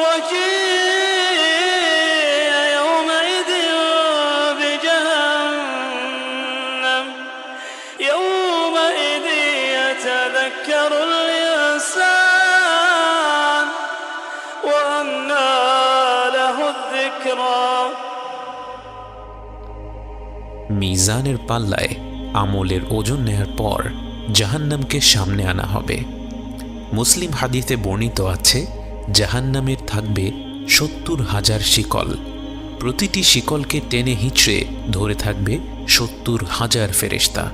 وجيء يومئذ بجهنم يومئذ يتذكر الإنسان وأنى له الذكرى মিজানের পাল্লায় আমলের ওজন নেয়ার পর জাহান্নামকে সামনে আনা হবে। মুসলিম হাদিসে বর্ণিত আছে, জাহান্নামের থাকবে ৭০,০০০ শিকল। প্রতিটি শিকলকে টেনে হিঁচড়ে ধরে থাকবে ৭০,০০০ ফেরেশতা।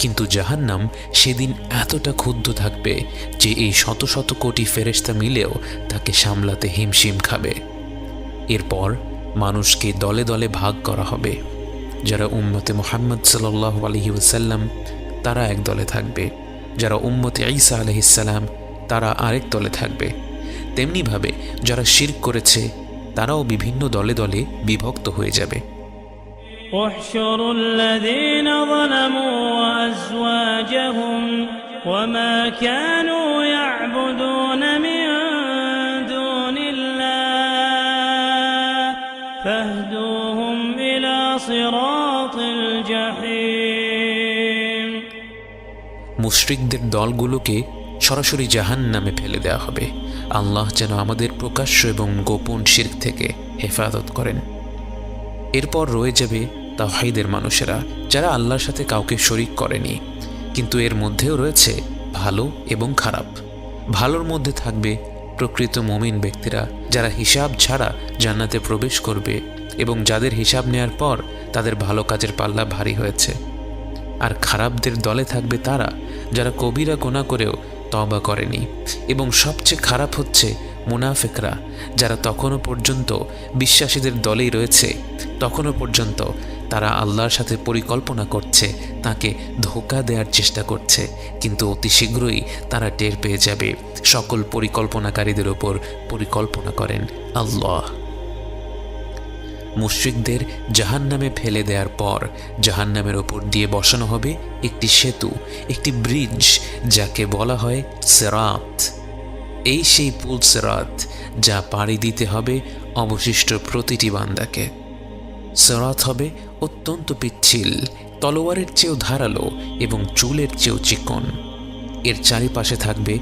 কিন্তু জাহান্নাম সেদিন এতটা ক্ষুব্ধ থাকবে যে এই শত শত কোটি ফেরেশতা মিলেও তাকে সামলাতে হিমশিম খাবে। এরপর মানুষকে দলে দলে ভাগ করা হবে। যারা উম্মতে মুহাম্মদ সাল্লাল্লাহু আলাইহি ওয়াসাল্লাম তারা এক দলে থাকবে, যারা উম্মতে ঈসা আলাইহিস সালাম তারা আরেক দলে থাকবে। তেমনিভাবে যারা শিরক করেছে তারাও বিভিন্ন দলে দলে বিভক্ত হয়ে যাবে। واحشروا الذين ظلموا وأزواجهم وما كانوا يعبدون من دون الله فاهدوهم إلى صراط الجحيم মুশরিকদের দলগুলোকে সরাসরি জাহান্নামে ফেলে দেওয়া হবে। আল্লাহ যেন আমাদের প্রকাশ্য এবং গোপন শিরক থেকে হেফাজত করেন। এরপর রয়ে যাবে তাওহীদের মানুষেরা, যারা আল্লাহর সাথে কাউকে শরীক করেনি, কিন্তু এর মধ্যেও রয়েছে ভালো এবং খারাপ। ভালোর মধ্যে থাকবে প্রকৃত মুমিন ব্যক্তিরা, যারা হিসাব ছাড়া জান্নাতে প্রবেশ করবে এবং যাদের হিসাব নেয়ার পর তাদের ভালো কাজের পাল্লা ভারী হয়েছে। আর খারাপদের দলে থাকবে তারা, যারা কবিরা গুনাহ করেও তওবা করেনি। এবং সবচেয়ে খারাপ হচ্ছে মুনাফিকরা, যারা তখনও পর্যন্ত বিশ্বাসীদের দলেই রয়েছে, তখনও পর্যন্ত তারা আল্লাহর সাথে পরিকল্পনা করছে, তাকে ধোঁকা দেওয়ার চেষ্টা করছে, কিন্তু অতি শীঘ্রই তারা টের পেয়ে যাবে সকল পরিকল্পনাকারীদের ওপর পরিকল্পনা করেন আল্লাহ। মুশরিকদের জাহান্নামে ফেলে দেওয়ার পর জাহান্নামের ওপর দিয়ে বসানো হবে একটি সেতু, একটি ব্রিজ, যাকে বলা হয় সিরাত। এই সেই পুল সিরাত যা পাড়ি দিতে হবে অবশিষ্ট প্রতিটি বান্দাকে। সিরাত হবে অত্যন্ত পিচ্ছিল, তলোয়ারের চেয়েও ধারালো এবং চুলের চেয়েও চিকন। এর চারিপাশে থাকবে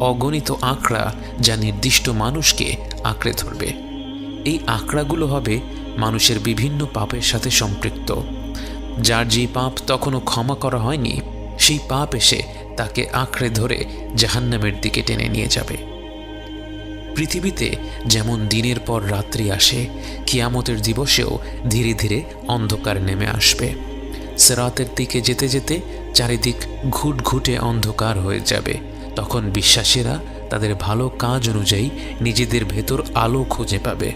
অগণিত আঁকড়া, যা নির্দিষ্ট মানুষকে আঁকড়ে ধরবে। এই আঁকড়াগুলো হবে মানুষের বিভিন্ন পাপের সাথে সম্পৃক্ত। যার যে পাপ তখনও ক্ষমা করা হয়নি, সেই পাপ এসে তাকে আঁকড়ে ধরে জাহান্নামের দিকে টেনে নিয়ে যাবে। পৃথিবীতে যেমন দিনের পর রাত্রি আসে, কিয়ামতের দিবসেও ধীরে ধীরে অন্ধকার নেমে আসবে। সিরাতের দিকে যেতে যেতে চারিদিক ঘুটঘুটে অন্ধকার হয়ে যাবে। তখন বিশ্বাসীরা তাদের ভালো কাজ অনুযায়ী নিজেদের ভেতর আলো খুঁজে পাবে।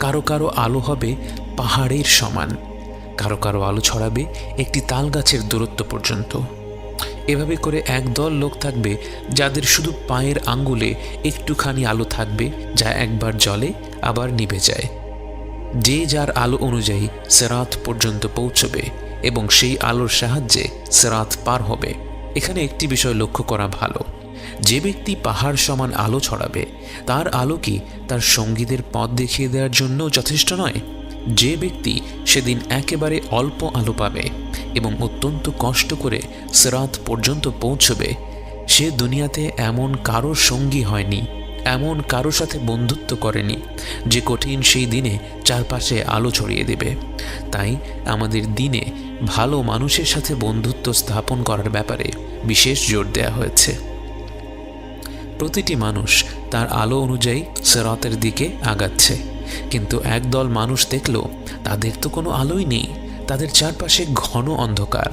কারো কারো আলো হবে পাহাড়ের সমান, কারো কারো আলো ছড়াবে একটি তাল গাছের দূরত্ব পর্যন্ত। এভাবে করে একদল লোক থাকবে যাদের শুধু পায়ের আঙ্গুলে একটুখানি আলো থাকবে, যা একবার জ্বলে আবার নিভে যায়। যে যার আলো অনুযায়ী সিরাত পর্যন্ত পৌঁছবে এবং সেই আলোর সাহায্যে সিরাত পার হবে। এখানে একটি বিষয় লক্ষ্য করা ভালো, যে ব্যক্তি পাহাড় সমান আলো ছড়াবে তার আলো কি তার সঙ্গীদের পথ দেখিয়ে দেওয়ার জন্য যথেষ্ট নয়? যে ব্যক্তি সেদিন একেবারে অল্প আলো পাবে এবং অত্যন্ত কষ্ট করে সিরাত পর্যন্ত পৌঁছবে, সে দুনিয়াতে এমন কারো সঙ্গী হয়নি, এমন কারো সাথে বন্ধুত্ব করেনি যে কঠিন সেই দিনে চারপাশে আলো ছড়িয়ে দেবে। তাই আমাদের দিনে ভালো মানুষের সাথে বন্ধুত্ব স্থাপন করার ব্যাপারে বিশেষ জোর দেওয়া হয়েছে। প্রতিটি মানুষ তার আলো অনুযায়ী সিরাতের দিকে আগাচ্ছে, কিন্তু একদল মানুষ দেখলো তাদের তো কোনো আলোই নেই, তাদের চারপাশে ঘন অন্ধকার।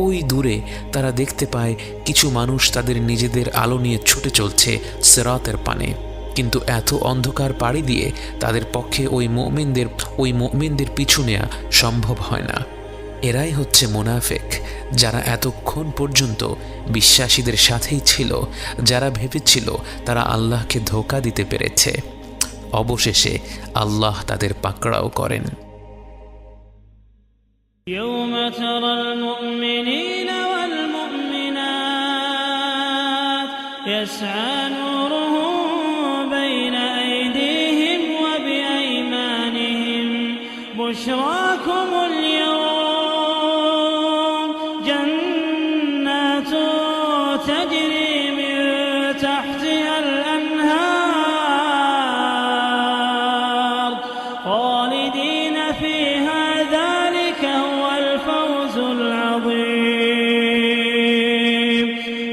ওই দূরে তারা দেখতে পায় কিছু মানুষ তাদের নিজেদের আলো নিয়ে ছুটে চলছে সিরাতের পানে, কিন্তু এত অন্ধকার পাড়ি দিয়ে তাদের পক্ষে ওই মুমিনদের পিছু নেওয়া সম্ভব হয় না। এরাই হচ্ছে মুনাফিক, যারা এতক্ষণ পর্যন্ত বিশ্বাসীদের সাথেই ছিল, যারা ভেবেছিল তারা আল্লাহকে ধোঁকা দিতে পেরেছে। অবশেষে আল্লাহ তাদের পাকড়াও করেন। يوم ترى المؤمنين والمؤمنات يسعى نورهم بين أيديهم بشراكم اليوم جنات تجري من تحتها الأنهار خالدين فيها ذلك هو الفوز العظيم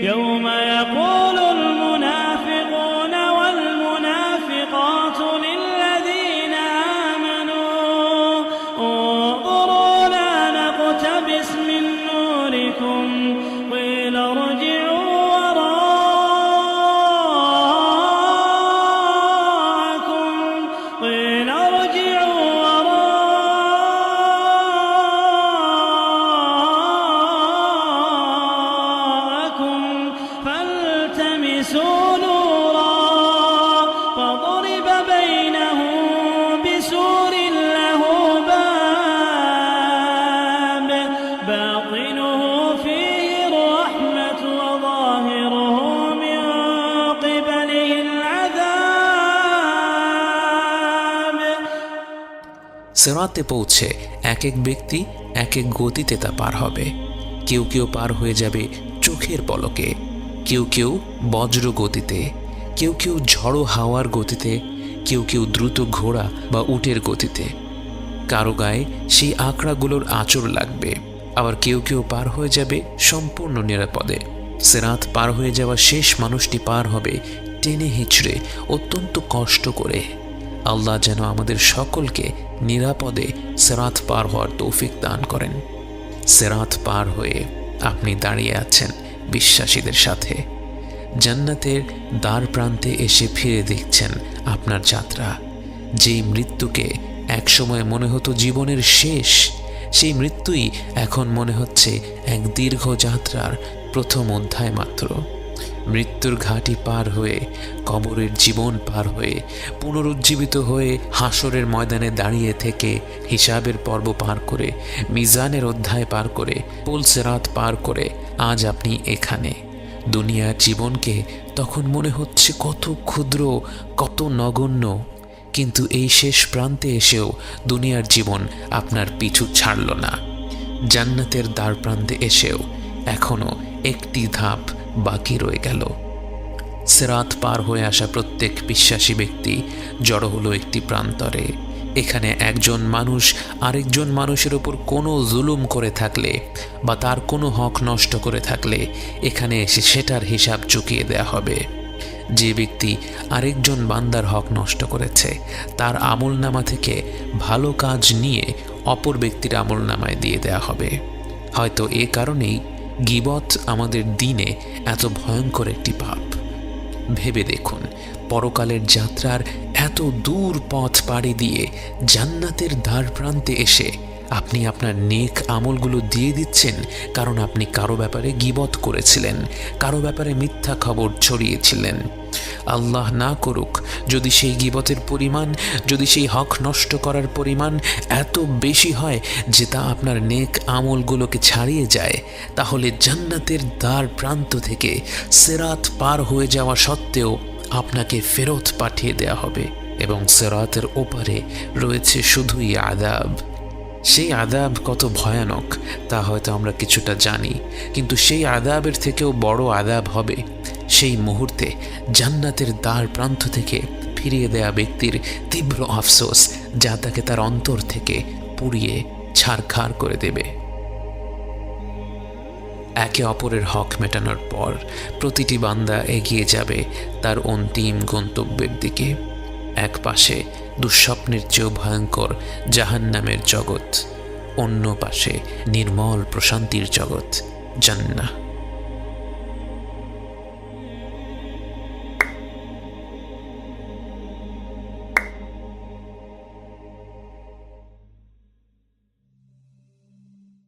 يوم يقول المنافقون والمنافقات للذين آمنوا انظرونا نقتبس من نوركم قيل ارجعوا وراءكم فالتمسوا نورا فضرب بينهم بسور له باب باطنه فيه الرحمة وظاهره من قبله العذاب সিরাতে পৌঁছে এক এক ব্যক্তি এক এক গতিতে তা পার হবে। কেউ কেউ পার হয়ে যাবে চোখের পলকে, কেউ কেউ বজ্র গতিতে, কেউ কেউ ঝড়ো হাওয়ার গতিতে, কেউ কেউ দ্রুত ঘোড়া বা উটের গতিতে। কারো গায়ে সেই আঁকড়াগুলোর আঁচড় লাগবে, আবার কেউ কেউ পার হয়ে যাবে সম্পূর্ণ নিরাপদে। সিরাত পার হয়ে যাওয়া শেষ মানুষটি পার হবে টেনে হিঁচড়ে, অত্যন্ত কষ্ট করে। আল্লাহ যেন আমাদের সকলকে নিরাপদে সিরাত পার হওয়ার তৌফিক দান করেন। সিরাত পার হয়ে আপনি দাঁড়িয়ে আছেন বিশ্বাসীদের সাথে, জান্নাতের দ্বার প্রান্তে এসে ফিরে দেখছেন আপনার যাত্রা। যেই মৃত্যুকে একসময় মনে হতো জীবনের শেষ, সেই মৃত্যুই এখন মনে হচ্ছে এক দীর্ঘ যাত্রার প্রথম অধ্যায় মাত্র। মৃত্যুর ঘাটি পার হয়ে, কবরের জীবন পার হয়ে, পুনরুজ্জীবিত হয়ে হাসরের ময়দানে দাঁড়িয়ে থেকে, হিসাবের পর্ব পার করে, মিজানের অধ্যায় পার করে, পুল সিরাত পার করে আজ আপনি এখানে। দুনিয়ার জীবনকে তখন মনে হচ্ছে কত ক্ষুদ্র, কত নগণ্য, কিন্তু এই শেষ প্রান্তে এসেও দুনিয়ার জীবন আপনার পিছু ছাড়ল না। জান্নাতের দ্বার প্রান্তে এসেও এখনো একটি ধাপ বাকি রয়ে গেল। সিরাত পার হয়ে আসা প্রত্যেক বিশ্বাসী ব্যক্তি জড়ো হলো একটি প্রান্তরে। এখানে একজন মানুষ আরেকজন মানুষের ওপর কোনো জুলুম করে থাকলে বা তার কোনো হক নষ্ট করে থাকলে এখানে এসে সেটার হিসাব চুকিয়ে দেয়া হবে। যে ব্যক্তি আরেকজন বান্দার হক নষ্ট করেছে তার আমলনামা থেকে ভালো কাজ নিয়ে অপর ব্যক্তির আমলনামায় দিয়ে দেয়া হবে। হয়তো এ কারণেই গীবত আমাদের দিনে এত ভয়ঙ্কর একটি পাপ। ভেবে দেখুন, পরকালের যাত্রার এত দূর পথ পাড়ি দিয়ে জান্নাতের দ্বার প্রান্তে এসে আপনি আপনার নেক আমলগুলো দিয়ে দিচ্ছেন কারণ আপনি কারো ব্যাপারে গীবত করেছিলেন, কারো ব্যাপারে মিথ্যা খবর ছড়িয়েছিলেন। আল্লাহ না করুক যদি সেই গীবতের পরিমাণ, যদি সেই হক নষ্ট করার পরিমাণ এত বেশি হয় যে তা আপনার নেক আমলগুলোকে ছাড়িয়ে যায়, তাহলে জান্নাতের দ্বার প্রান্ত থেকে সিরাত পার হয়ে যাওয়া সত্ত্বেও আপনাকে ফেরত পাঠিয়ে দেয়া হবে এবং সিরাতের ওপারে রয়েছে শুধুই আযাব। সেই আযাব কত ভয়ানক তা হয়তো আমরা কিছুটা জানি, কিন্তু সেই আযাবের থেকেও বড় আযাব হবে সেই মুহূর্তে জান্নাতের দ্বার প্রান্ত থেকে ফিরিয়ে দেয়া ব্যক্তির তীব্র আফসোস, যা তাকে তার অন্তর থেকে পুড়িয়ে ছারখার করে দেবে। একে অপরের হক মেটানোর পর প্রতিটি বান্দা এগিয়ে যাবে তার অন্তিম গন্তব্যের দিকে। এক পাশে দুঃস্বপ্নের চেয়েও ভয়ঙ্কর জাহান্নামের জগৎ, অন্য পাশে নির্মল প্রশান্তির জগৎ জান্নাহ।